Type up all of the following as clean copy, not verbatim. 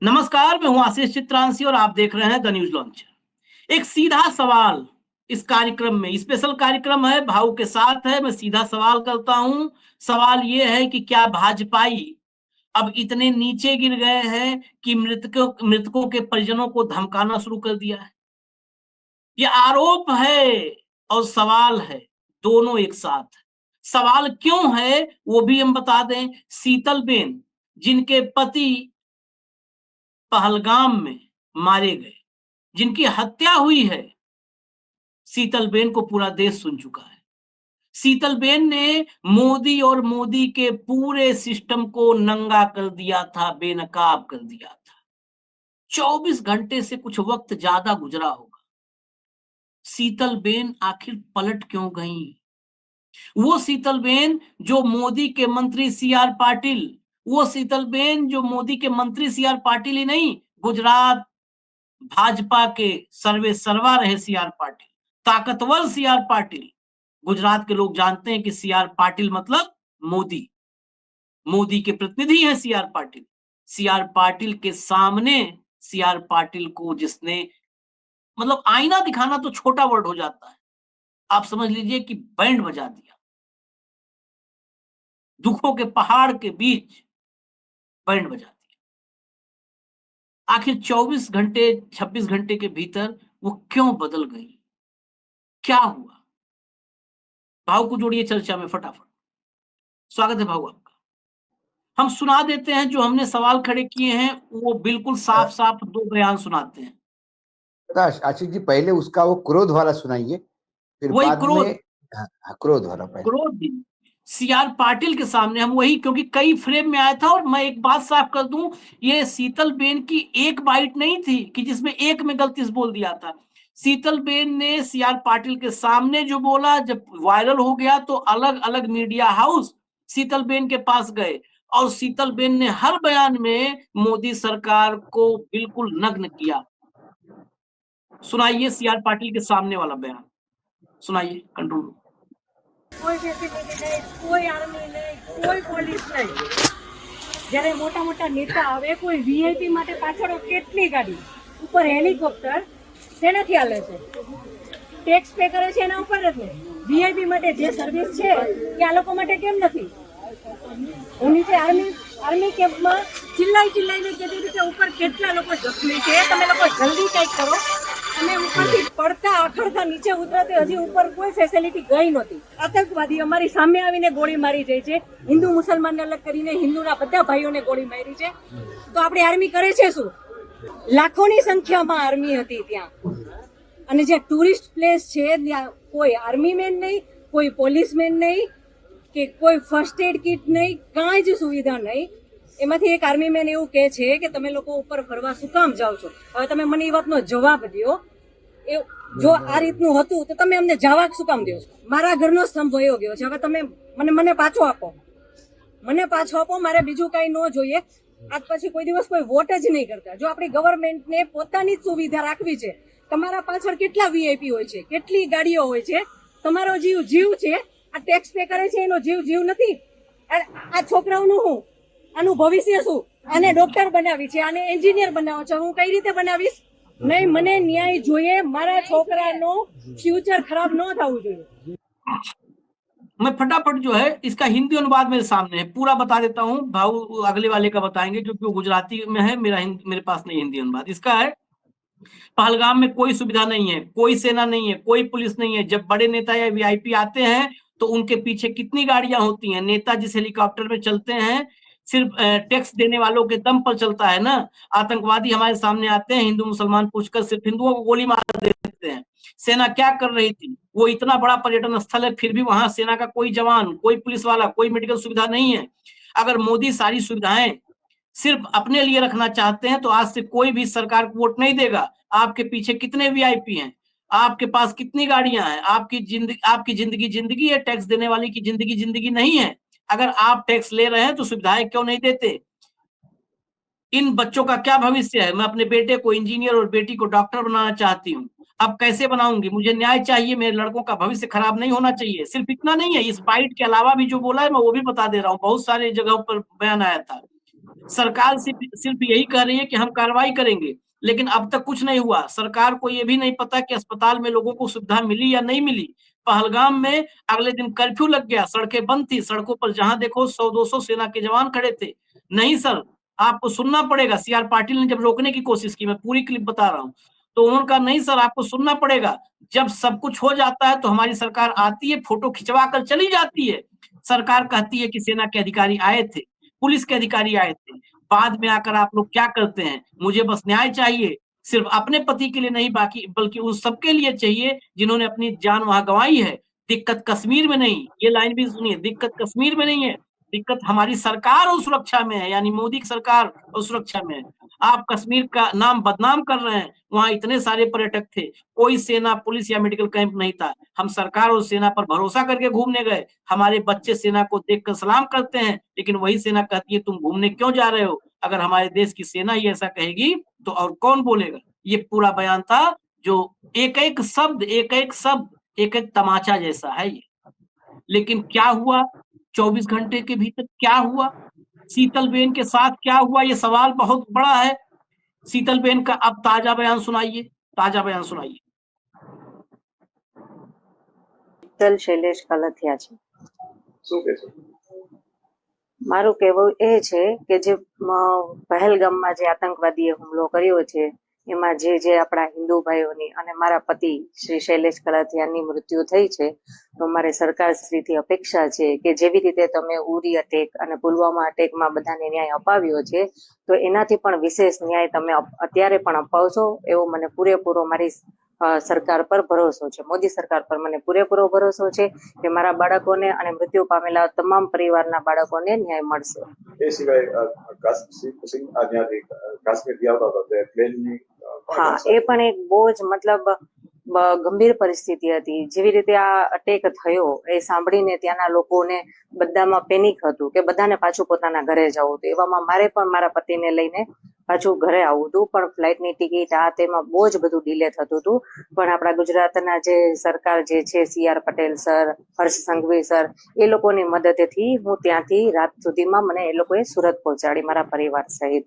नमस्कार, मैं हूं आशीष चित्रांशी और आप देख रहे हैं द न्यूज लॉन्चर। एक सीधा सवाल इस कार्यक्रम में स्पेशल कार्यक्रम है, भाऊ के साथ है। मैं सीधा सवाल करता हूं। सवाल यह है कि क्या भाजपाई अब इतने नीचे गिर गए हैं कि मृतकों के परिजनों को धमकाना शुरू कर दिया है? ये आरोप है और सवाल है, दोनों एक साथ है। सवाल क्यों है वो भी हम बता दें। शीतलबेन, जिनके पति पहलगाम में मारे गए, जिनकी हत्या हुई है, शीतलबेन को पूरा देश सुन चुका है। शीतलबेन ने मोदी और मोदी के पूरे सिस्टम को नंगा कर दिया था, बेनकाब कर दिया था। 24 घंटे से कुछ वक्त ज्यादा गुजरा होगा। शीतलबेन आखिर पलट क्यों गई? वो शीतलबेन जो मोदी के मंत्री सी आर पाटिल, वो शीतलबेन जो मोदी के मंत्री सी आर पाटिल ही नहीं, गुजरात भाजपा के सर्वे सर्वा रहे सी आर पाटिल, ताकतवर सी आर पाटिल। गुजरात के लोग जानते हैं कि सी आर पाटिल मतलब मोदी, मोदी के प्रतिनिधि हैं C R Patil. C R Patil के सामने सी आर पाटिल को जिसने मतलब आईना दिखाना तो छोटा वर्ड हो जाता है, आप समझ लीजिए कि बैंड बजा दिया। दुखों के पहाड़ के बीच बैंड बजा दिया। आखिर 24 घंटे 26 घंटे के भीतर वो क्यों बदल गई? क्या हुआ? भाव को जोड़िए चर्चा में फटाफट। स्वागत है भाव आपका। हम सुना देते हैं, जो हमने सवाल खड़े किए हैं वो बिल्कुल साफ साफ दो बयान सुनाते हैं। प्रकाश, आशीष जी पहले उसका वो क्रोध वाला सुनाइए, फिर वही बाद में। क्रोध, हाँ, क्रोध वाला पहले। क्रोध सी आर पाटिल के सामने हम वही, क्योंकि कई फ्रेम में आया था। और मैं एक बात साफ कर दूं, ये शीतलबेन की एक बाइट नहीं थी कि जिसमें एक में गलती से बोल दिया था। शीतलबेन ने सी आर पाटिल के सामने जो बोला, जब वायरल हो गया तो अलग अलग मीडिया हाउस शीतलबेन के पास गए और शीतलबेन ने हर बयान में मोदी सरकार को बिल्कुल नग्न किया। सुनाइए सी आर पाटिल के सामने वाला बयान, सुनाइए कंट्रोल। કોઈ ફેસિલિટી નહીં, કોઈ આર્મી નહીં, કોઈ પોલીસ નહીં. જ્યારે મોટા મોટા નેતા આવે, કોઈ વીઆઈપી માટે પાછળ કેટલી ગાડી, ઉપર હેલિકોપ્ટર શેનાથી હાલે છે? ટેક્સ પે કરે છે એના ઉપર જ ને. વીઆઈપી માટે જે સર્વિસ છે એ આ લોકો માટે કેમ નથી? હું નીચે આર્મી કેમ્પમાં ચિલ્લાઈને કહેતી હતી કે ઉપર કેટલા લોકો જખમી છે, તમે લોકો જલ્દી કંઈક કરો. અમે ઉપરથી પડતા આખડતા નીચે ઉતરતે હજી ઉપર કોઈ ફેસિલિટી ગઈ નહોતી. આતંકવાદી અમારી સામે આવીને ગોળી મારી જાય છે. હિન્દુ મુસલમાનને અલગ કરીને હિન્દુના બધા ભાઈઓને ગોળી મારી છે. તો આપણી આર્મી કરે છે શું? લાખોની સંખ્યામાં આર્મી હતી ત્યાં. અને જે ટુરિસ્ટ પ્લેસ છે ત્યાં કોઈ આર્મી મેન નહીં, કોઈ પોલીસમેન નહીં, કે કોઈ ફર્સ્ટ એડ કિટ નહીં, કાંઈ જ સુવિધા નહીં. એમાંથી એક આર્મી મેન એવું કહે છે કે તમે લોકો ઉપર ફરવા શું કામ જાઓ છો? હવે તમે મને એ વાતનો જવાબ દો. જો આ રીતનું હતું તો તમે અમને જવા શું કામ દો છો? મારા ઘરનો સ્તંભ વયો ગયો છે. હવે તમે મને પાછો આપો, મને પાછો આપો. મારે બીજું કાંઈ ન જોઈએ. આજ પછી કોઈ દિવસ કોઈ વોટ જ નહીં કરતા. જો આપણી ગવર્મેન્ટને પોતાની જ સુવિધા રાખવી છે, તમારા પાછળ કેટલા વીઆઈપી હોય છે, કેટલી ગાડીઓ હોય છે, તમારો જીવ છે. આ ટેક્સ પે કરે છે એનો જીવ નથી. આ છોકરાઓનું હું, આનું ભવિષ્ય શું? આને ડોક્ટર બનાવી છે, આને એન્જિનિયર બનાવો છો, હું કઈ રીતે બનાવીશ? नहीं, मने न्याय જોઈએ. મારા છોકરાનો फ्यूचर खराब न થવું જોઈએ. मैं फटाफट जो है इसका हिंदी अनुवाद मेरे सामने है, पूरा बता देता हूँ। भाव अगले वाले का बताएंगे क्योंकि वो गुजराती में है, मेरे पास नहीं हिंदी अनुवाद इसका है। पहलगाम में कोई सुविधा नहीं है, कोई सेना नहीं है, कोई पुलिस नहीं है। जब बड़े नेता या वीआईपी आते हैं तो उनके पीछे कितनी गाड़ियां होती हैं। नेता जिस हेलीकॉप्टर में चलते हैं सिर्फ टैक्स देने वालों के दम पर चलता है ना। आतंकवादी हमारे सामने आते हैं, हिंदू मुसलमान पूछकर सिर्फ हिंदुओं को गोली मार देते हैं। सेना क्या कर रही थी? वो इतना बड़ा पर्यटन स्थल है, फिर भी वहां सेना का कोई जवान, कोई पुलिस वाला, कोई मेडिकल सुविधा नहीं है। अगर मोदी सारी सुविधाएं सिर्फ अपने लिए रखना चाहते हैं तो आज से कोई भी सरकार को वोट नहीं देगा। आपके पीछे कितने वीआईपी हैं, आपके पास कितनी गाड़ियां हैं, आपकी जिंदगी है, टैक्स देने वाले की जिंदगी नहीं है। अगर आप टैक्स ले रहे हैं तो सुविधाएं क्यों नहीं देते? इन बच्चों का क्या भविष्य है? मैं अपने बेटे को इंजीनियर और बेटी को डॉक्टर बनाना चाहती हूँ। अब कैसे बनाऊंगी? मुझे न्याय चाहिए, मेरे लड़कों का भविष्य खराब नहीं होना चाहिए। सिर्फ इतना नहीं है, इस बाइट के अलावा भी जो बोला है मैं वो भी बता दे रहा हूँ। बहुत सारे जगहों पर बयान आया था। सरकार सिर्फ यही कह रही है कि हम कार्रवाई करेंगे, लेकिन अब तक कुछ नहीं हुआ। सरकार को ये भी नहीं पता कि अस्पताल में लोगों को सुविधा मिली या नहीं मिली। पहलगाम में अगले दिन कर्फ्यू लग गया, सड़कें बंद थी, सड़कों पर जहां देखो 100-200 सेना के जवान खड़े थे। नहीं सर, आपको सुनना पड़ेगा। सीआर पाटिल ने जब रोकने की कोशिश की, मैं पूरी क्लिप बता रहा हूँ, तो उन्होंने कहा नहीं सर, आपको सुनना पड़ेगा। जब सब कुछ हो जाता है तो हमारी सरकार आती है, फोटो खिंचवा कर चली जाती है। सरकार कहती है कि सेना के अधिकारी आए थे, पुलिस के अधिकारी आए थे। बाद में आकर आप लोग क्या करते हैं? मुझे बस न्याय चाहिए, सिर्फ अपने पति के लिए नहीं, बाकी बल्कि उन सबके लिए चाहिए जिन्होंने अपनी जान वहां गंवाई है। दिक्कत कश्मीर में नहीं, ये लाइन भी सुनिए, दिक्कत कश्मीर में नहीं है, दिक्कत हमारी सरकार और सुरक्षा में है, यानी मोदी की सरकार और सुरक्षा में है। आप कश्मीर का नाम बदनाम कर रहे हैं, वहां इतने सारे पर्यटक थे, कोई सेना, पुलिस या मेडिकल कैंप नहीं था। हम सरकार और सेना पर भरोसा करके घूमने गए, हमारे बच्चे सेना को देखकर सलाम करते हैं, लेकिन वही सेना कहती है तुम घूमने क्यों जा रहे हो? अगर हमारे देश की सेना ही ऐसा कहेगी तो और कौन बोलेगा? ये पूरा बयान था, जो एक-एक शब्द, एक-एक शब्द, एक-एक तमाचा जैसा है ये। लेकिन क्या हुआ? 24 घंटे के भीतर क्या हुआ? शीतलबेन के साथ क्या हुआ? ये सवाल बहुत बड़ा है। शीतलबेन का अब ताजा बयान सुनाइए, ताजा बयान सुनाइए। शीतल शैलेષ કલથિયા છે। શું કે છે? મારું કહેવું એ છે કે જે પહેલગામમાં જે આતંકવાદીએ હુમલો કર્યો છે એમાં જે આપણા હિન્દુ ભાઈઓની અને મારા પતિ શ્રી શૈલેષ કલથિયાની મૃત્યુ થઈ છે, તો મારે સરકારશ્રીથી અપેક્ષા છે કે જેવી રીતે તમે ઉરી અટેક અને પુલવામા અટેકમાં બધાને ન્યાય અપાવ્યો છે, તો એનાથી પણ વિશેષ ન્યાય તમે અત્યારે પણ અપાવશો એવો મને પૂરેપૂરો મારી સરકાર પર ભરોસો છે। મોદી સરકાર પર મને પૂરેપૂરો ભરોસો છે કે મારા બાળકોને અને મૃત્યુ પામેલા તમામ પરિવારના બાળકોને ન્યાય મળશે। એ સિવાય કાશ્મીર ગયા હતા તે પ્લેનની હા, એ પણ એક બહુ જ મતલબ ગંભીર પરિસ્થિતિ હતી। જેવી રીતે આ અટેક થયો એ સાંભળીને ત્યાંના લોકોને બધામાં પેનિક હતું કે બધાને પાછું પોતાના ઘરે જવું હતું। એવામાં મારે પણ મારા પતિને લઈને પાછું ઘરે આવવું હતું, પણ ફ્લાઇટની ટિકિટ આ તેમાં બહુ જ બધું ડિલે થતું હતું। પણ આપણા ગુજરાતના જે સરકાર જે છે CR Patel sir, Harsh Sanghavi sir, એ લોકોની મદદથી હું ત્યાંથી રાત સુધીમાં મને એ લોકોએ સુરત પહોંચાડી મારા પરિવાર સહિત।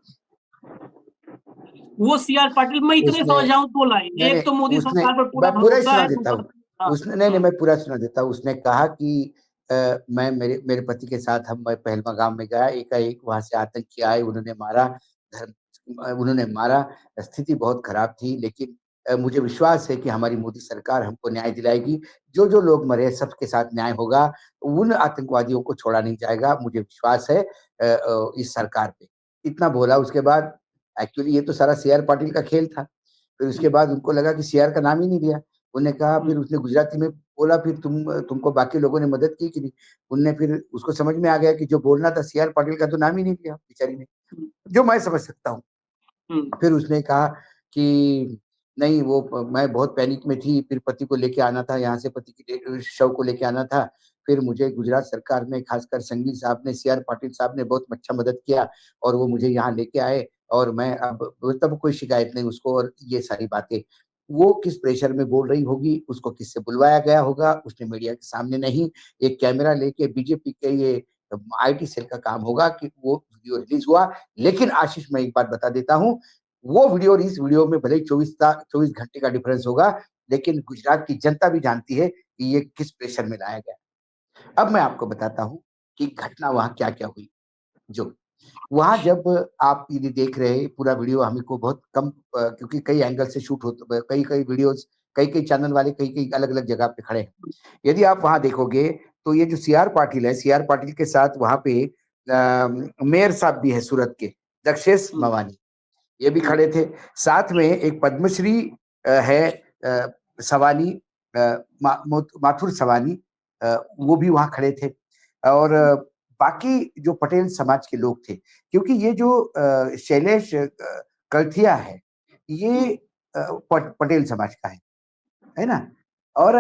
वो सीआर पाटिल, मैं इतने समझाऊं 2 लाइन। एक तो मोदी सरकार पर पूरा मैं पूरा ही भरोसा सुना है, देता हूँ। हाँ, उसने नहीं, मैं पूरा सुना देता हूँ। उसने कहा कि मैं मेरे पति के साथ मैं पहलगाम में गया, एकाएक वहां से आतंकी आए, उन्होंने मारा, स्थिति बहुत खराब थी, लेकिन मुझे विश्वास है कि हमारी मोदी सरकार हमको न्याय दिलाएगी। जो जो लोग मरे सबके साथ न्याय होगा, उन आतंकवादियों को छोड़ा नहीं जाएगा, मुझे विश्वास है इस सरकार पे। इतना बोला। उसके बाद एक्चुअली ये तो सारा CR पाटिल का खेल था। फिर उसके बाद उनको लगा कि CR का नाम ही नहीं लिया। उन्होंने कहा, फिर उसने गुजराती में बोला, फिर तुमको बाकी लोगों ने मदद की कि नहीं? उनने फिर उसको समझ में आ गया कि जो बोलना था CR पाटिल का तो नाम ही नहीं लिया बेचारी ने, जो मैं समझ सकता हूँ। फिर उसने कहा कि नहीं, वो मैं बहुत पैनिक में थी, फिर पति को लेके आना था, यहाँ से पति के शव को लेके आना था। फिर मुझे गुजरात सरकार में खासकर संघवी साहब ने, CR पाटिल साहब ने बहुत अच्छा मदद किया और वो मुझे यहाँ लेके आए, और मैं अब तब कोई शिकायत नहीं उसको। और ये सारी बातें वो किस प्रेशर में बोल रही होगी, उसको किससे बुलवाया गया होगा, उसने मीडिया के सामने नहीं, एक कैमरा लेके बीजेपी के ये IT सेल का काम होगा कि वो वीडियो रिलीज हुआ। लेकिन आशीष, मैं एक बात बता देता हूँ, वो वीडियो और इस वीडियो में भले ही 24 घंटे का डिफरेंस होगा, लेकिन गुजरात की जनता भी जानती है कि ये किस प्रेशर में लाया गया। अब मैं आपको बताता हूँ कि घटना वहां क्या क्या हुई। जो वहां जब आप यदि देख रहे हैं पूरा वीडियो, हमको बहुत कम क्योंकि कई एंगल से शूट होते, कई वीडियोस, कई चैनल वाले कई अलग अलग जगह पे खड़े हैं। यदि आप वहां देखोगे तो ये जो CR पाटिल है, CR पाटिल के साथ वहां पे मेयर साहब भी है सूरत के, दक्षेश मवानी, ये भी खड़े थे। साथ में एक पद्मश्री है सवानी, माथुर सवानी, वो भी वहां खड़े थे। और बाकी जो पटेल समाज के लोग थे, क्योंकि ये जो शैलेष कलथिया है, ये पटेल समाज का है ना। और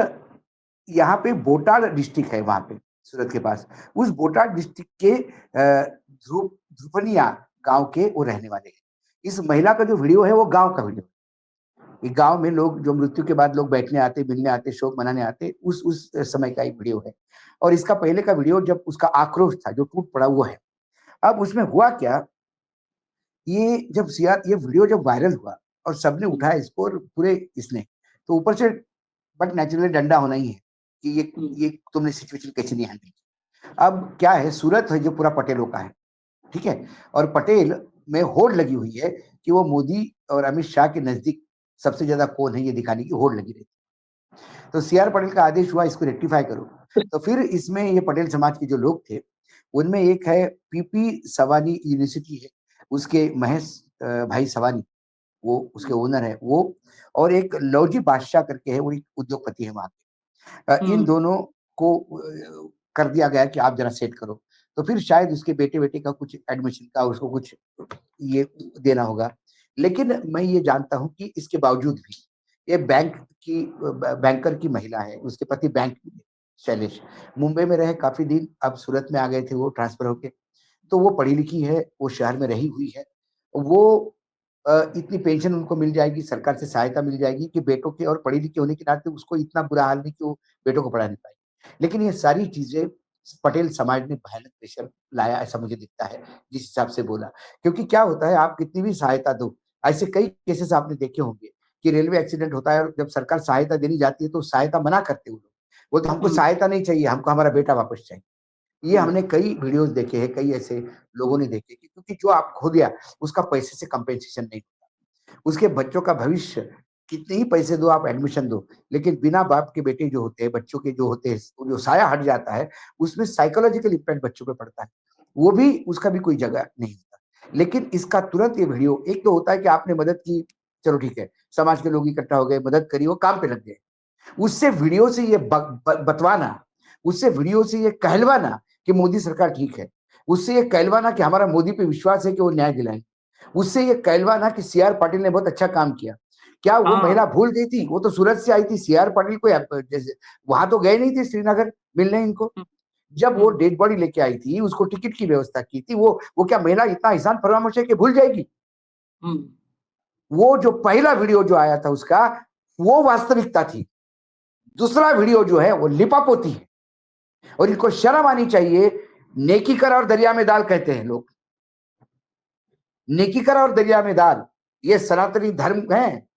यहाँ पे बोटाड डिस्ट्रिक्ट है, वहां पे सूरत के पास, उस बोटाड डिस्ट्रिक्ट के ध्रुपनिया गांव के वो रहने वाले हैं। इस महिला का जो वीडियो है वो गांव का वीडियो, गांव में लोग जो मृत्यु के बाद लोग बैठने आते, मिलने आते, शोक मनाने आते, उस समय का एक वीडियो है। और इसका पहले का वीडियो जब उसका आक्रोश था जो टूट पड़ा, वो है। अब उसमें हुआ क्या ये जब सीआर ये वीडियो जब वायरल हुआ और सबने उठाया इसको और पूरे इसने, तो ऊपर से बट नेचुरली डंडा होना ही है कि ये तुमने सिचुएशन कैसे नहीं हैंडल की। अब क्या है, सूरत है जो पूरा पटेलों का है, ठीक है, और पटेल में होड़ लगी हुई है कि वो मोदी और अमित शाह के नजदीक सबसे ज्यादा कौन है ये दिखाने की होड़ लगी रहती है। तो सीआर पटेल का आदेश हुआ इसको रेक्टिफाई करो। तो फिर इसमें ये पटेल समाज के जो लोग थे उनमें एक है पीपी सवानी यूनिवर्सिटी है, उसके महेश भाई सवानी, वो उसके ओनर है वो, और एक लौजी बादशाह करके है, वो एक उद्योगपति है वहां के। इन दोनों को कर दिया गया कि आप जरा सेट करो। तो फिर शायद उसके बेटे बेटे का कुछ एडमिशन का उसको कुछ ये देना होगा। लेकिन मैं ये जानता हूं कि इसके बावजूद भी ये बैंकर की महिला है, उसके पति बैंक में शैलेश मुंबई में रहे काफी दिन, अब सूरत में आ गए थे वो ट्रांसफर होके। तो वो पढ़ी लिखी है, वो शहर में रही हुई है, वो इतनी पेंशन उनको मिल जाएगी, सरकार से सहायता मिल जाएगी कि बेटों के, और पढ़ी लिखी होने के नाते उसको इतना बुरा हाल नहीं कि वो बेटों को पढ़ा नहीं पाएगी। लेकिन ये सारी चीजें पटेल समाज ने भयानक प्रेशर लाया, ऐसा मुझे दिखता है जिस हिसाब से बोला। क्योंकि क्या होता है, आप कितनी भी सहायता दो, ऐसे कई केसेस आपने देखे होंगे कि रेलवे एक्सीडेंट होता है और जब सरकार सहायता देनी जाती है तो सहायता मना करते हैं वो लोग, वो तो हमको सहायता नहीं चाहिए, हमको हमारा बेटा वापस चाहिए। ये हमने कई वीडियोस देखे हैं, कई ऐसे लोगों ने देखे कि क्योंकि जो आप खो दिया उसका पैसे से कंपेंसेशन नहीं होता। उसके बच्चों का भविष्य, कितने ही पैसे दो, आप एडमिशन दो, लेकिन बिना बाप के बेटे जो होते हैं, बच्चों के जो होते हैं, जो साया हट जाता है, उसमें साइकोलॉजिकल इम्पैक्ट बच्चों पे पड़ता है, वो भी उसका भी कोई जगह नहीं होता। लेकिन इसका तुरंत ये वीडियो, एक तो होता है कि आपने मदद की, चलो ठीक है, समाज के लोग इकट्ठा हो गए, मदद करी, वो काम पे लग गए। उससे वीडियो से ये बतवाना, उससे वीडियो से ये कहलवाना कि मोदी सरकार ठीक है, उससे ये कहलवाना कि हमारा मोदी पे विश्वास है कि वो न्याय दिलाएंगे, उससे ये कहलवाना कि सीआर पाटिल ने बहुत अच्छा काम किया। क्या वो महिला भूल गई थी? वो तो सूरत से आई थी, सीआर पाटिल को जैसे वहां तो गए नहीं थे श्रीनगर मिलने इनको। जब वो डेड बॉडी लेके आई थी, उसको टिकट की व्यवस्था की थी, वो क्या महिला इतना एहसान फरामोश है कि भूल जाएगी? वो जो पहला वीडियो जो आया था उसका, वो वास्तविकता थी। दूसरा वीडियो जो है वो लिपापोती है, और इनको शर्म आनी चाहिए। नेकी कर और दरिया में डाल कहते हैं लोग, नेकी कर और दरिया में डाल, ये सनातनी धर्म है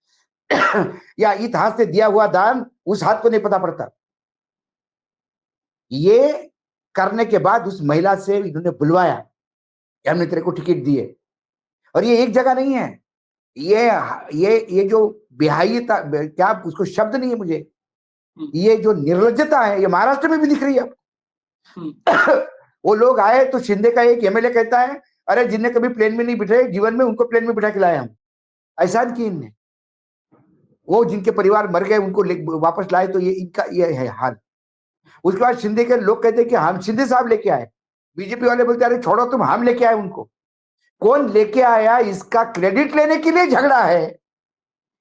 या इतिहास से दिया हुआ दान उस हाथ को नहीं पता पड़ता। ये करने के बाद उस महिला से इन्होंने बुलवाया कि हमने तेरे को टिकट दिए, और ये एक जगह नहीं है, ये जो बेहायता, क्या उसको शब्द नहीं है मुझे, ये जो निर्लज्जता है, ये महाराष्ट्र में भी दिख रही है। वो लोग आए तो शिंदे का एक एमएलए कहता है, अरे जिनने कभी प्लेन में नहीं बिठाए जीवन में, उनको प्लेन में बिठा के लाए हम, एहसान की इनने। वो जिनके परिवार मर गए उनको वापस लाए, तो ये इनका ये है हाल। उसके बाद शिंदे के लोग कहते हैं कि हम शिंदे साहब लेके आए, बीजेपी वाले बोलते अरे छोड़ो तुम, हम लेके आए उनको। कौन लेके आया इसका क्रेडिट लेने के लिए झगड़ा है,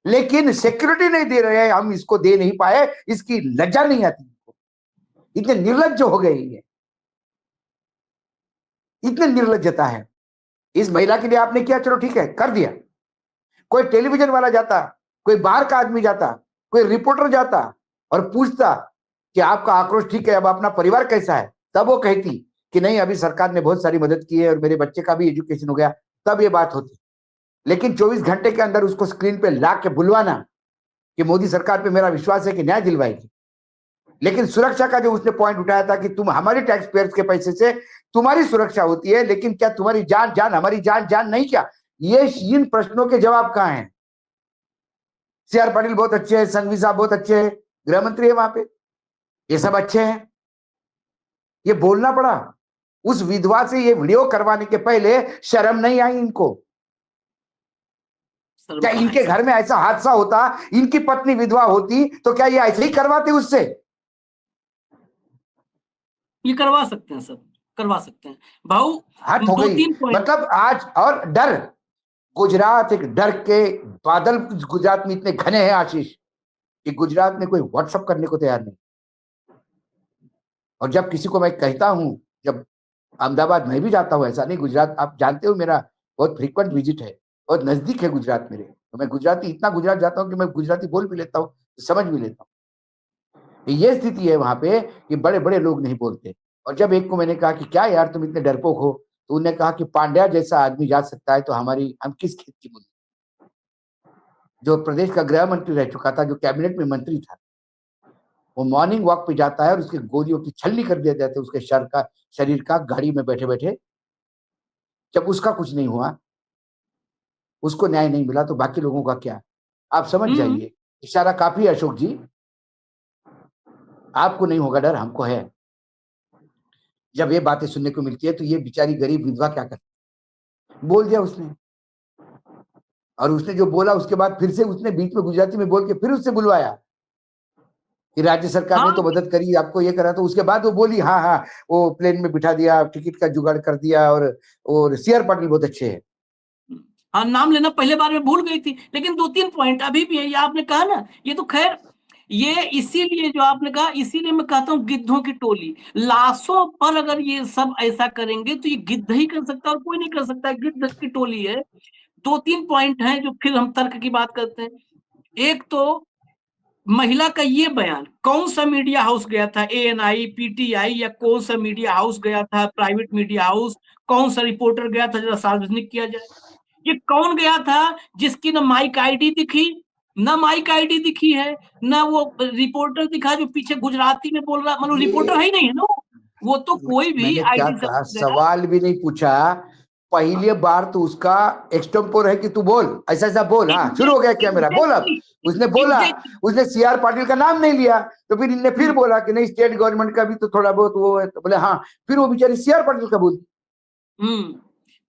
लेकिन सिक्योरिटी नहीं दे रहे हैं, हम इसको दे नहीं पाए, इसकी लज्जा नहीं आती इनको। इतने निर्लज्ज हो गए ये, इतने निर्लज्जता है। इस महिला के लिए आपने किया, चलो ठीक है कर दिया। कोई टेलीविजन वाला जाता, कोई बाहर का आदमी जाता, कोई रिपोर्टर जाता और पूछता कि आपका आक्रोश ठीक है, अब अपना परिवार कैसा है, तब वो कहती कि नहीं अभी सरकार ने बहुत सारी मदद की है और मेरे बच्चे का भी एजुकेशन हो गया, तब ये बात होती। लेकिन 24 घंटे के अंदर उसको स्क्रीन पे ला के बुलवाना कि मोदी सरकार पे मेरा विश्वास है कि न्याय दिलवाएगी। लेकिन सुरक्षा का जो उसने पॉइंट उठाया था कि तुम हमारे टैक्स पेयर्स के पैसे से तुम्हारी सुरक्षा होती है, लेकिन क्या तुम्हारी जान जान हमारी जान जान नहीं क्या? ये इन प्रश्नों के जवाब कहां हैं? सीआर पाटिल बहुत अच्छे हैं, संघवी साहब बहुत अच्छे हैं, गृह मंत्री है वहां पे, ये सब अच्छे हैं। ये बोलना पड़ा उस विधवा से, ये वीडियो करवाने के पहले शर्म नहीं आई इनको? क्या इनके घर में ऐसा हादसा होता, इनकी पत्नी विधवा होती, तो क्या ये ऐसे ही करवाते उससे? ये करवा सकते हैं, सब करवा सकते हैं भाऊ। हद हो गई, मतलब आज। और डर, गुजरात एक डर के बादल गुजरात में इतने घने हैं आशीष कि गुजरात में कोई व्हाट्सअप करने को तैयार नहीं। और जब किसी को मैं कहता हूं, जब अहमदाबाद मैं भी जाता हूं, ऐसा नहीं, गुजरात आप जानते हो मेरा बहुत फ्रीक्वेंट विजिट है, बहुत नजदीक है गुजरात मेरे, तो मैं गुजराती, इतना गुजरात जाता हूं कि मैं गुजराती बोल भी लेता हूं, समझ भी लेता हूं। ये स्थिति है वहां पे कि बड़े बड़े लोग नहीं बोलते। और जब एक को मैंने कहा कि क्या यार तुम इतने डरपोक हो, तो उन्होंने कहा कि पांड्या जैसा आदमी जा सकता है तो हम किस खेत की मूली। जो प्रदेश का गृह मंत्री रह चुका था, जो कैबिनेट में मंत्री था, वो मॉर्निंग वॉक पे जाता है और उसके गोलियों की छलनी कर दिया जाता है उसके शरीर का गाड़ी में बैठे बैठे। जब उसका कुछ नहीं हुआ, उसको न्याय नहीं मिला, तो बाकी लोगों का क्या? आप समझ जाइए। इशारा काफी है अशोक जी, आपको नहीं होगा डर, हमको है। जब ये बातें सुनने को मिलती है तो ये बेचारी गरीब विधवा क्या करती? बोल दिया उसने, और उसने जो बोला उसके बाद फिर से उसने बीच में गुजराती में बोल के फिर उससे बुलवाया कि राज्य सरकार ने तो मदद करी, आपको ये करा। तो उसके बाद वो बोली हाँ हाँ वो प्लेन में बिठा दिया, टिकट का जुगाड़ कर दिया, और सी आर पाटिल बहुत अच्छे हैं। हाँ, नाम लेना पहले बार में भूल गई थी, लेकिन 2-3 पॉइंट अभी भी है। ये आपने कहा ना, ये तो खैर ये इसीलिए जो आपने कहा, इसीलिए मैं कहता हूँ गिद्धों की टोली। लाशों पर अगर ये सब ऐसा करेंगे तो ये गिद्ध ही कर सकता है और कोई नहीं कर सकता। गिद्ध की टोली है। 2-3 पॉइंट हैं जो फिर हम तर्क की बात करते हैं। एक तो महिला का ये बयान, कौन सा मीडिया हाउस गया था, ANI, PTI या कौन सा मीडिया हाउस गया था, प्राइवेट मीडिया हाउस, कौन सा रिपोर्टर गया था, जरा सार्वजनिक किया जाए। ये कौन गया था जिसकी ना माइक आईडी दिखी, ना माइक आईडी दिखी है, ना वो रिपोर्टर दिखा जो पीछे गुजराती में बोल रहा, मतलब रिपोर्टर है ही नहीं है ना वो तो कोई भी मैंने क्या आईडी कहा, से सवाल भी नहीं पूछा। पहली बार तो उसका एक्सटेम्पोर है कि तू बोल, ऐसा ऐसा बोल। हाँ, शुरू हो गया क्या मेरा, बोल अब। उसने बोला, उसने सी आर पाटिल का नाम नहीं लिया, तो फिर इनने फिर बोला कि नहीं स्टेट गवर्नमेंट का भी तो थोड़ा बहुत वो है, तो बोले हाँ, फिर वो बेचारी सी आर पाटिल का बोल।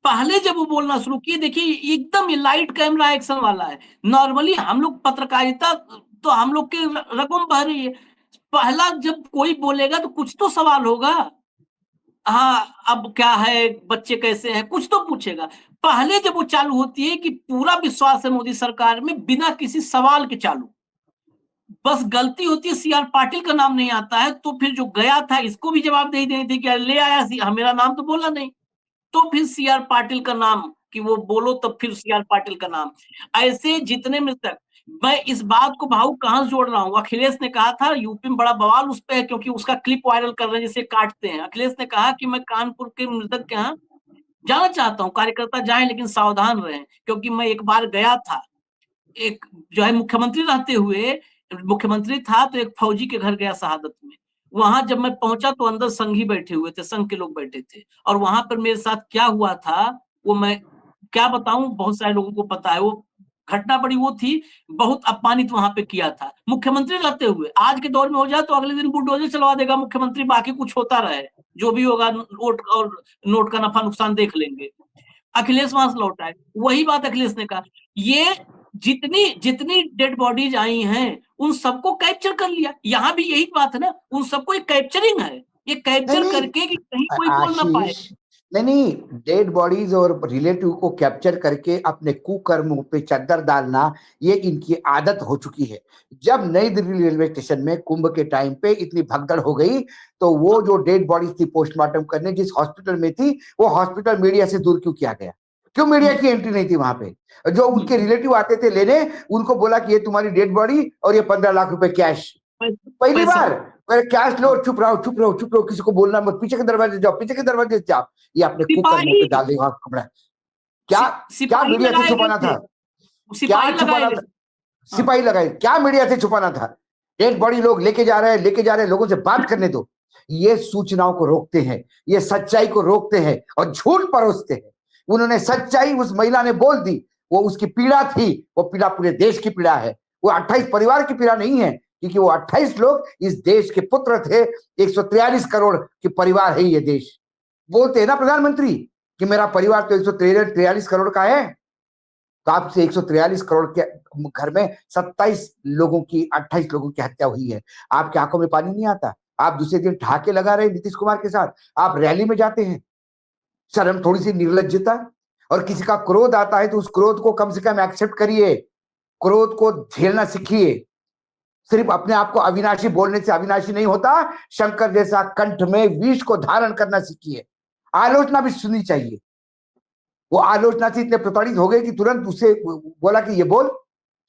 पहले जब वो बोलना शुरू किए, देखिए एकदम ये लाइट कैमरा एक्शन वाला है। नॉर्मली हम लोग पत्रकारिता तो हम लोग के रकम बह रही है। पहला जब कोई बोलेगा तो कुछ तो सवाल होगा। हाँ, अब क्या है, बच्चे कैसे हैं, कुछ तो पूछेगा। पहले जब वो चालू होती है कि पूरा विश्वास है मोदी सरकार में, बिना किसी सवाल के चालू। बस गलती होती है सी आर पाटिल का नाम नहीं आता है, तो फिर जो गया था इसको भी जवाबदेही देनी थी कि ले आया, मेरा नाम तो बोला नहीं। तो फिर सी आर पाटिल का नाम कि वो बोलो, तब फिर सी आर पाटिल का नाम। ऐसे जितने में तक मैं इस बात को भाव कहां से जोड़ रहा हूं, अखिलेश ने कहा था यूपी में बड़ा बवाल उस पे है क्योंकि उसका क्लिप वायरल कर रहे हैं जिसे काटते हैं। अखिलेश ने कहा कि मैं कानपुर के मृतक के यहाँ जाना चाहता हूँ, कार्यकर्ता जाएं लेकिन सावधान रहें, क्योंकि मैं एक बार गया था, एक जो है मुख्यमंत्री रहते हुए, मुख्यमंत्री था तो एक फौजी के घर गया शहादत में। वहां जब मैं पहुंचा तो अंदर संघी बैठे हुए थे, संघ के लोग बैठे थे, और वहां पर मेरे साथ क्या हुआ था वो मैं क्या बताऊं, बहुत सारे लोगों को पता है। वो घटना बड़ी वो थी, बहुत अपमानित वहां पे किया था मुख्यमंत्री रहते हुए। आज के दौर में हो जाए तो अगले दिन बुलडोजर चलवा देगा मुख्यमंत्री, बाकी कुछ होता रहे, जो भी होगा नोट और नोट का नफा नुकसान देख लेंगे। अखिलेश वहां से लौटा है, वही बात अखिलेश ने कहा, ये जितनी जितनी डेड बॉडीज आई हैं उन सबको कैप्चर कर लिया। यहाँ भी यही बात है ना, उन सबको एक कैप्चरिंग है, ये कैप्चर करके कि कहीं कोई बोल ना पाए। नहीं, डेड बॉडीज और रिलेटिव को कैप्चर करके अपने कुकर्मों पे चद्दर डालना, ये इनकी आदत हो चुकी है। जब नई दिल्ली रेलवे स्टेशन में कुंभ के टाइम पे इतनी भगदड़ हो गई, तो वो जो डेड बॉडीज थी पोस्टमार्टम करने जिस हॉस्पिटल में थी, वो हॉस्पिटल मीडिया से दूर क्यों किया गया? क्यों मीडिया की एंट्री नहीं थी वहां पे? जो उनके रिलेटिव आते थे लेने, उनको बोला कि ये तुम्हारी डेड बॉडी और ये 15 लाख रुपए कैश। पहली बार कैश लो, चुप रहो चुप रहो चुप रहो, किसी को बोलना मत, पीछे के दरवाजे जाओ, पीछे के दरवाजे जाओ। ये अपने कुकर्मों पे डाल देगा कपड़ा। क्या क्या मीडिया से छुपाना था? क्या छुपाना था? सिपाही लगाए, क्या मीडिया से छुपाना था? डेड बॉडी लोग लेके जा रहे हैं, लोगों से बात करने दो। ये सूचनाओं को रोकते हैं, ये सच्चाई को रोकते हैं और झूठ परोसते हैं। उन्होंने सच्चाई उस महिला ने बोल दी, वो उसकी पीड़ा थी, वो पीड़ा पूरे देश की पीड़ा है, वो 28 परिवार की पीड़ा नहीं है, क्योंकि वो 28 लोग इस देश के पुत्र थे। 143 करोड़ के परिवार है ये देश। बोलते हैं ना प्रधानमंत्री कि मेरा परिवार तो 143 करोड़ का है, तो आपसे 143 करोड़ के घर में 27 लोगों की 28 लोगों की हत्या हुई है। आपकी आंखों में पानी नहीं आता? आप दूसरे दिन ठहाके लगा रहे नीतीश कुमार के साथ, आप रैली में जाते हैं। शर्म, थोड़ी सी निर्लज्जता। और किसी का क्रोध आता है तो उस क्रोध को कम से कम एक्सेप्ट करिए, क्रोध को झेलना सीखिए। सिर्फ अपने आप को अविनाशी बोलने से अविनाशी नहीं होता, शंकर जैसा कंठ में विष को धारण करना सीखिए। आलोचना भी सुननी चाहिए। वो आलोचना से इतने प्रताड़ित हो गए कि तुरंत उसे बोला कि ये बोल,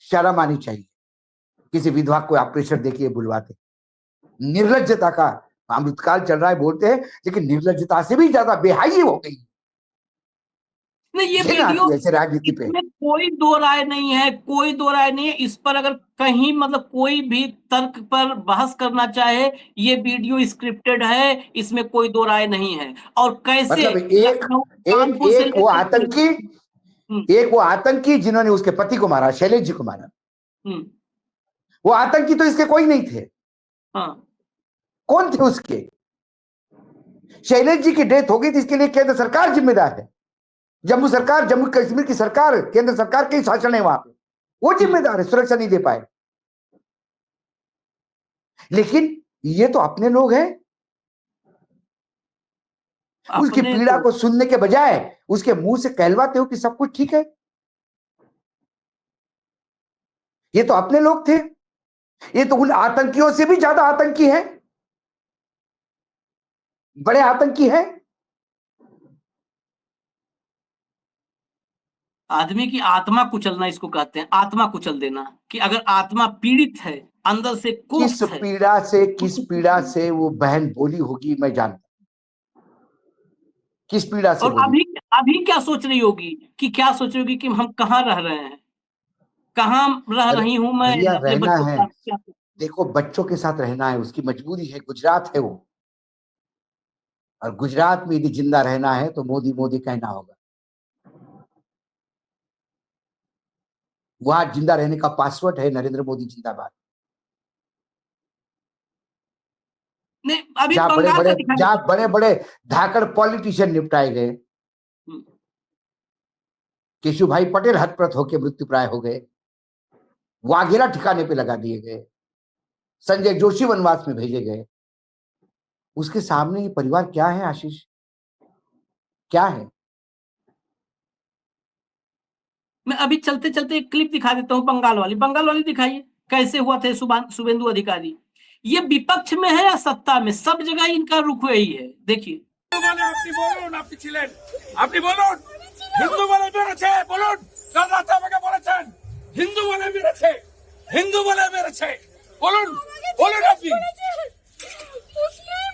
शर्म आनी चाहिए। किसी विधवा को आप प्रेशर देके बुलवाते, निर्लज्जता का अमृतकाल चल रहा है बोलते हैं, लेकिन निर्लज्जता से भी ज्यादा बेहाई हो गई। नहीं, ये घिन आती वीडियो, है ऐसे राजनीति पे। इसमें कोई दो राय नहीं है, कोई दो राय नहीं है। इस पर अगर कहीं मतलब कोई भी तर्क पर बहस करना चाहे, ये वीडियो स्क्रिप्टेड है, इसमें कोई दो राय नहीं है। और कैसे मतलब एक लखनऊ, एक कानपुर से एक वो लेकर के आतंकी, एक वो आतंकी जिन्होंने उसके पति को मारा, शैलेश जी को मारा, हम्म, वो आतंकी तो इसके कोई नहीं थे। हाँ, कौन थे उसके? शैलेश जी की डेथ हो गई थी, इसके लिए केंद्र सरकार जिम्मेदार है। जम्मू सरकार, जम्मू कश्मीर की सरकार, केंद्र सरकार के शासन है वहां पे, वो जिम्मेदार है, सुरक्षा नहीं दे पाए। लेकिन ये तो अपने लोग हैं। उसकी अपने पीड़ा तो को सुनने के बजाय उसके मुंह से कहलवाते हो कि सब कुछ ठीक है। ये तो अपने लोग थे। ये तो उन आतंकियों से भी ज्यादा आतंकी है, बड़े आतंकी हैं। आदमी की आत्मा कुचलना इसको कहते हैं, आत्मा कुचल देना। कि अगर आत्मा पीड़ित है, अंदर से किस कोफ्त है, पीड़ा से, किस पीड़ा से वो बहन बोली होगी, मैं जानता हूं किस पीड़ा से और बोली। अभी अभी क्या सोच रही होगी, कि क्या सोच रही होगी कि हम कहाँ रह रहे हैं, कहाँ रह अरे रही हूं मैं भैया, अपने रहना बच्चों के है, साथ, क्या? देखो बच्चों के साथ रहना है, उसकी मजबूरी है, गुजरात है वो। और गुजरात में यदि जिंदा रहना है तो मोदी मोदी कहना होगा। वहां जिंदा रहने का पासवर्ड है नरेंद्र मोदी जिंदाबाद। नहीं, अभी बंगाल का दिखाई जहां बड़े बड़े धाकड़ पॉलिटिशियन निपटाए गए, केशु भाई पटेल हतप्रत होकर मृत्यु प्राय हो गए, वाघेला ठिकाने पे लगा दिए गए, संजय जोशी वनवास में भेजे गए। उसके सामने ये परिवार क्या है आशीष, क्या है? मैं अभी चलते चलते एक क्लिप दिखा देता हूँ, बंगाल वाली दिखाइए, कैसे हुआ था शुभेंदु अधिकारी। ये विपक्ष में है या सत्ता में, सब जगह इनका रुख यही है, देखिए। আপনি বলুন, আপনি ছিলেন, আপনি বলুন হিন্দু বলে মেরেছে, বলুন কাল রাতে আমাকে বলেছেন হিন্দু বলে মেরেছে, হিন্দু বলে মেরেছে, বলুন বলুন আপনি। মুসলিম,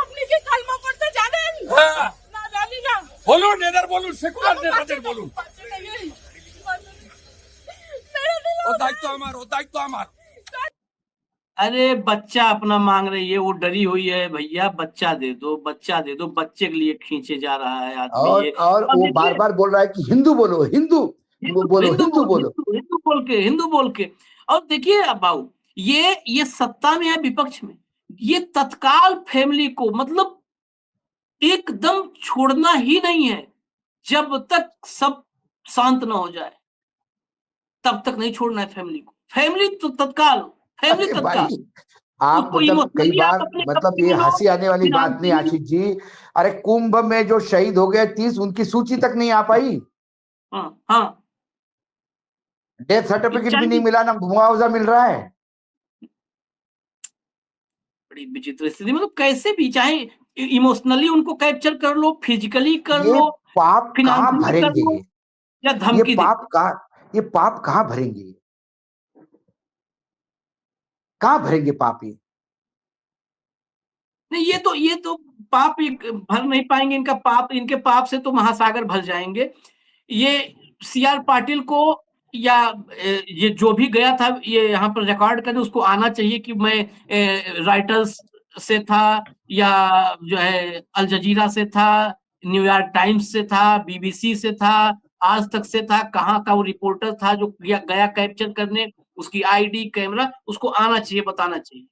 আপনি কি কালমা পড়তে জানেন? হ্যাঁ না, জানি না। বলুন, এদের বলুন, সেকুলার নেতাদের বলুন। ও দায়িত্ব আমার, ও দায়িত্ব আমার। अरे बच्चा अपना मांग रही है, वो डरी हुई है, भैया बच्चा दे दो, बच्चा दे दो, बच्चे के लिए खींचे जा रहा है आदमी ये। और अब वो बार देखिए, बार बोल रहा है कि हिंदू बोलो, हिंदू बोलो, हिंदू बोलो। हिंदू बोल के। और देखिए अब बाबू, ये सत्ता में है, विपक्ष में, ये तत्काल फैमिली को मतलब एकदम छोड़ना ही नहीं है। जब तक सब शांत ना हो जाए, तब तक नहीं छोड़ना है फैमिली को। फैमिली तो तत्काल, फैमिली अरे तत्काल। भाई, आप उसको मतलब कई इमोशनली बार, आप अपने मतलब कब्जे ये में लो, हंसी आने वाली बात नहीं फिनांशियली। आशीष जी। अरे कुंभ में जो शहीद हो गए 30, उनकी सूची तक नहीं आ पाई, हाँ हाँ, डेथ सर्टिफिकेट भी नहीं चाहिए। मिला, ना मुआवजा मिल रहा है। बड़ी विचित्र स्थिति, मतलब कैसे भी, चाहे इमोशनली उनको कैप्चर कर लो, फिजिकली कर ये लो, पाप कहाँ फिनांशियली कर भरेंगे लो, ये? या ये धमकी दे। पाप कहाँ, ये पाप कहाँ भरेंगे ये? कहाँ भरेंगे पाप ये? नहीं, ये तो पाप भर नहीं पाएंगे, इनके पाप से तो महासागर भर जाएंगे। ये सीआर पाटिल को, या ये जो भी गया था ये यहाँ पर रिकॉर्ड करने, उसको आना चाहिए कि मैं राइटर्स से था, या जो है अल जजीरा से था, न्यूयॉर्क टाइम्स से था, बीबीसी से था, आज तक से था, कहाँ का वो रिपोर्टर था जो गया कैप्चर करने, उसकी आईडी कैमरा, उसको आना चाहिए, बताना चाहिए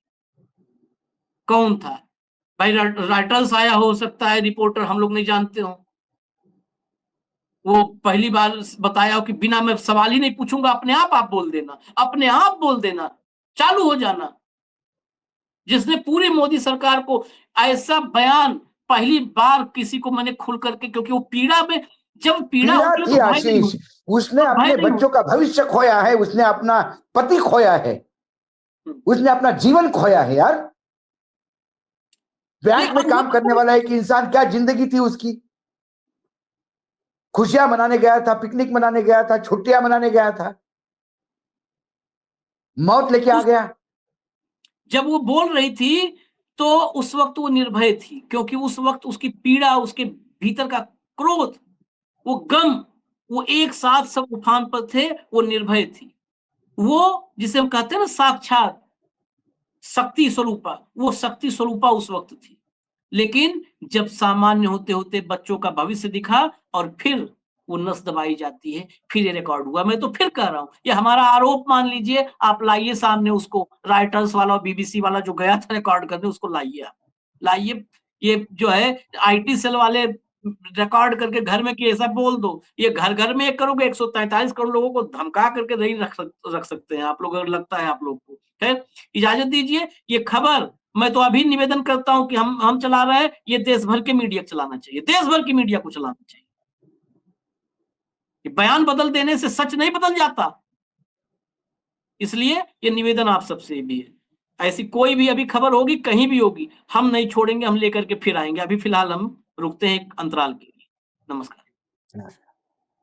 कौन था। भाई राइटर्स आया, हो सकता है रिपोर्टर हम लोग नहीं जानते हो, वो पहली बार बताया हो कि बिना मैं सवाल ही नहीं पूछूंगा, अपने आप बोल देना, अपने आप बोल देना, चालू हो जाना। जिसने पूरी मोदी सरकार को ऐसा बयान, पहली बार किसी को मैंने खुल करके, क्योंकि वो पीड़ा में, जब पीड़ा पीड़ा होती है थी तो भय नहीं आशीष, होता, उसने तो भय अपने नहीं बच्चों का भविष्य खोया है, उसने अपना पति खोया है, उसने अपना जीवन खोया है यार। बैंक में काम करने वाला एक इंसान, क्या जिंदगी थी उसकी। खुशियां मनाने गया था, पिकनिक मनाने गया था, छुट्टियां मनाने गया था, मौत लेके आ गया। जब वो बोल रही थी तो उस वक्त वो निर्भय थी, क्योंकि उस वक्त उसकी पीड़ा, उसके भीतर का क्रोध वो गम, वो एक साथ सब उफान पर थे, वो निर्भय थी। वो जिसे हम कहते हैं ना साक्षात शक्ति स्वरूपा, वो शक्ति स्वरूपा उस वक्त थी। लेकिन जब सामान्य होते-होते बच्चों का भविष्य दिखा और फिर वो नस दबाई जाती है, फिर ये रिकॉर्ड हुआ। मैं तो फिर कह रहा हूँ, ये हमारा आरोप मान लीजिए, आप लाइए सामने उसको, रॉयटर्स वाला और बीबीसी वाला जो गया था रिकॉर्ड करने, उसको लाइए आप। लाइए, ये जो है आईटी सेल वाले रिकॉर्ड करके घर में कि ऐसा बोल दो। ये घर-घर में 1 करोड़ 143 करोड़ लोगों को धमका करके नहीं रख सकते हैं आप लोग, अगर लगता है आप लोग को। खैर, इजाज़त दीजिए, ये खबर मैं तो अभी निवेदन करता हूँ कि हम चला रहे हैं, ये देश भर के मीडिया चलाना चाहिए, देश भर की मीडिया को चलाना चाहिए। ये बयान बदल देने से सच नहीं बदल जाता। इसलिए ये निवेदन आप सबसे भी है। ऐसी कोई भी अभी खबर होगी, कहीं भी होगी, हम नहीं छोड़ेंगे, हम लेकर के फिर आएँगे। अभी फिलहाल हम रुकते हैं एक अंतराल के लिए। नमस्कार।